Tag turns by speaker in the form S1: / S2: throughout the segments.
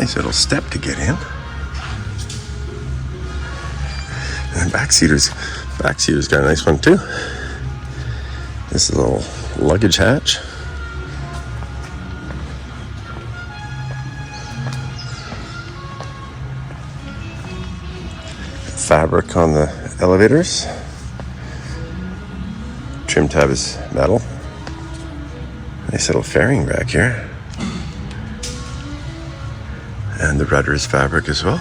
S1: Nice little step to get in. And backseater's got a nice one too. This is a little luggage hatch. Fabric on the elevators. Trim tab is metal. Nice little fairing back here. And the rudder is fabric as well.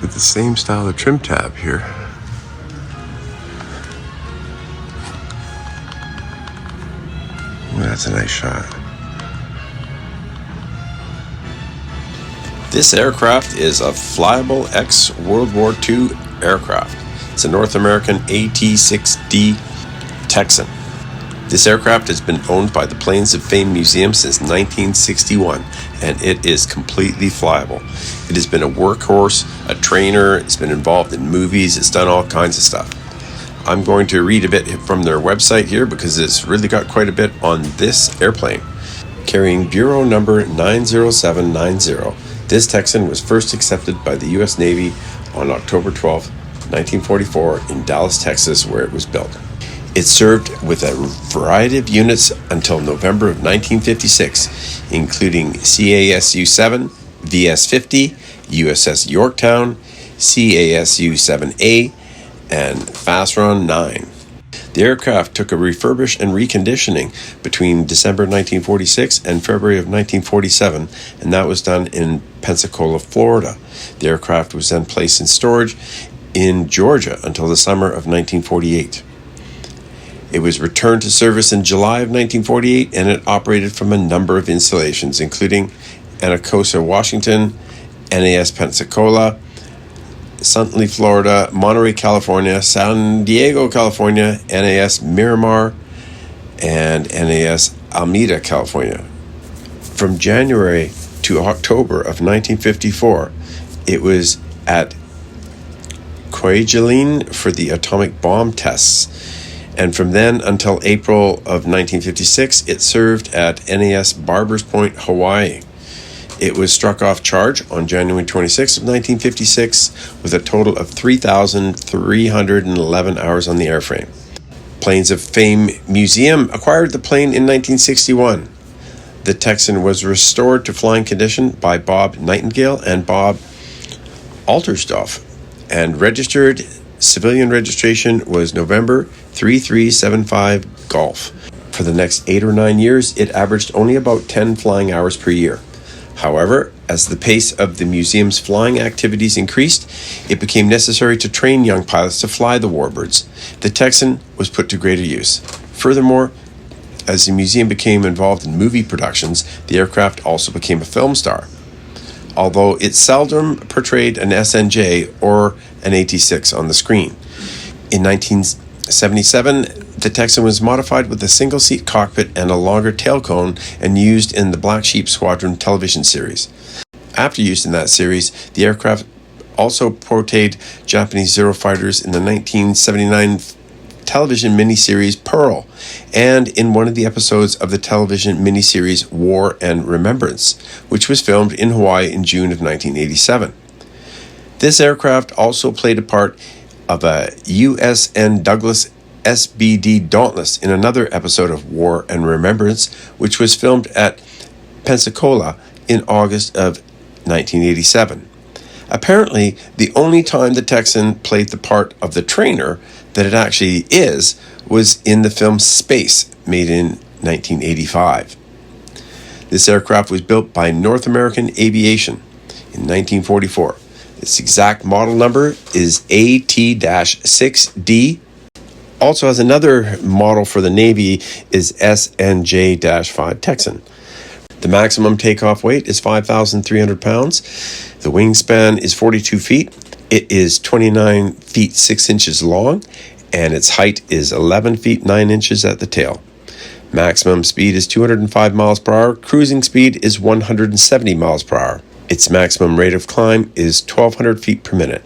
S1: With the same style of trim tab here. Ooh, that's a nice shot.
S2: This aircraft is a flyable ex-World War II aircraft. It's a North American AT6D Texan. This aircraft has been owned by the Planes of Fame Museum since 1961, and it is completely flyable. It has been a workhorse, a trainer, it's been involved in movies, it's done all kinds of stuff. I'm going to read a bit from their website here because it's really got quite a bit on this airplane. Carrying Bureau number 90790, this Texan was first accepted by the U.S. Navy on October 12, 1944 in Dallas, Texas, where it was built. It served with a variety of units until November of 1956, including CASU-7, VS-50, USS Yorktown, CASU-7A, and Fastron 9. The aircraft took a refurbish and reconditioning between December 1946 and February of 1947, and that was done in Pensacola, Florida. The aircraft was then placed in storage in Georgia until the summer of 1948. It was returned to service in July of 1948, and it operated from a number of installations, including Anacosa, Washington, NAS Pensacola, Suntley, Florida, Monterey, California, San Diego, California, NAS Miramar, and NAS Alameda, California. From January to October of 1954, it was at Kwajalein for the atomic bomb tests, and from then until April of 1956, it served at NAS Barbers Point, Hawaii. It was struck off charge on January 26 of 1956 with a total of 3,311 hours on the airframe. Planes of Fame Museum acquired the plane in 1961. The Texan was restored to flying condition by Bob Nightingale and Bob Altersdorf, and registered civilian registration was November 3375 Golf. For the next 8 or 9 years, it averaged only about 10 flying hours per year. However, as the pace of the museum's flying activities increased, it became necessary to train young pilots to fly the warbirds. The Texan was put to greater use. Furthermore, as the museum became involved in movie productions, the aircraft also became a film star. Although it seldom portrayed an SNJ or an AT6 on the screen. In 1977, the Texan was modified with a single-seat cockpit and a longer tail cone and used in the Black Sheep Squadron television series. After use in that series, the aircraft also portrayed Japanese Zero fighters in the 1979 television miniseries Pearl, and in one of the episodes of the television miniseries War and Remembrance, which was filmed in Hawaii in June of 1987. This aircraft also played a part of a USN Douglas SBD Dauntless in another episode of War and Remembrance, which was filmed at Pensacola in August of 1987. Apparently, the only time the Texan played the part of the trainer that it actually is was in the film Space, made in 1985. This aircraft was built by North American Aviation in 1944. Its exact model number is AT6D. Also has another model for the Navy is SNJ-5 Texan. The maximum takeoff weight is 5,300 pounds. The wingspan is 42 feet. It is 29 feet 6 inches long, and its height is 11 feet 9 inches at the tail. Maximum speed is 205 miles per hour. Cruising speed is 170 miles per hour. Its maximum rate of climb is 1,200 feet per minute.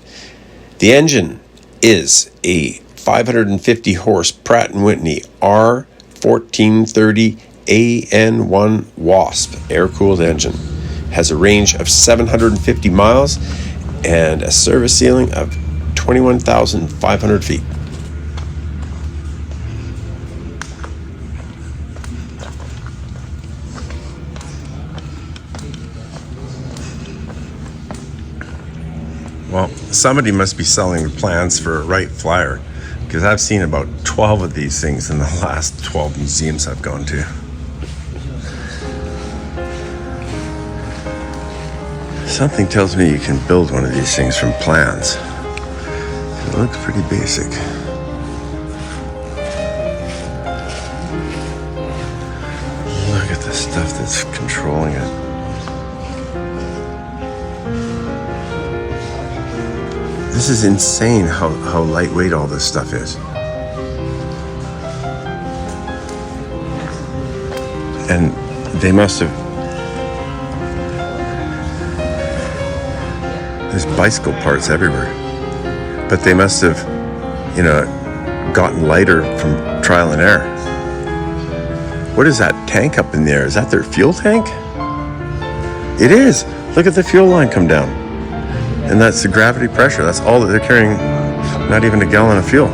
S2: The engine is a 550 horse Pratt & Whitney R1430 AN1 Wasp air-cooled engine. Has a range of 750 miles and a service ceiling of 21,500 feet.
S1: Well, somebody must be selling the plans for a Wright Flyer, because I've seen about 12 of these things in the last 12 museums I've gone to. Something tells me you can build one of these things from plans. It looks pretty basic. Look at the stuff that's controlling it. This is insane how lightweight all this stuff is. And they must have... There's bicycle parts everywhere. But they must have, gotten lighter from trial and error. What is that tank up in there? Is that their fuel tank? It is. Look at the fuel line come down. And that's the gravity pressure. That's all that they're carrying, not even a gallon of fuel.